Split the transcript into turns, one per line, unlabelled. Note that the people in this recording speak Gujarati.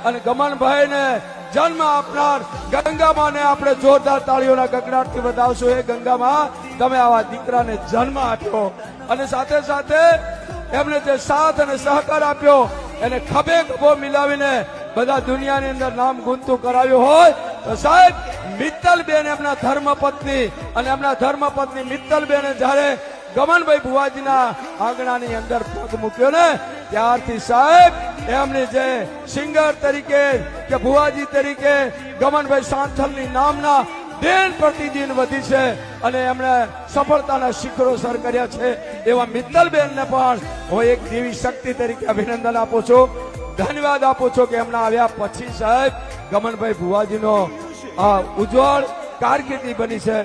અને ગમનભાઈ ને જન્મ આપનાર ગંગામાં ને આપણે જોરદાર તાળીઓના ગગડાટથી વધાવશું. એ ગંગામાં તમે આવા દીકરાને જન્મ આપ્યો અને સાથે સાથે એમને જે સાથ અને સહકાર આપ્યો એને ખભે ખભો મિલાવીને બધા દુનિયાની અંદર નામ ગુંતું કરાવ્યું હોય તો સાહેબ મિત્તલબેન એમના ધર્મપત્ની અને એમના ધર્મપત્ની મિત્તલબેને જયારે ગમનભાઈ ભુવાજીના આંગણાની અંદર પગ મૂક્યો ને ત્યારથી સાહેબ એમની જે સિંગર તરીકે કે ભુવાજી તરીકે ગમનભાઈ સાંથલની નામના દિન પ્રતિદિન વધી છે અને એમણે સફળતાના શિખરો સર કર્યા છે. એવા મિત્તલબેનને પણ હું એક દેવી શક્તિ તરીકે અભિનંદન આપું છું, ધન્યવાદ આપું છું કે એમના આવ્યા પછી સાહેબ ગમનભાઈ ભુવાજીનો ઉજ્જવળ કારકિર્દી બની છે.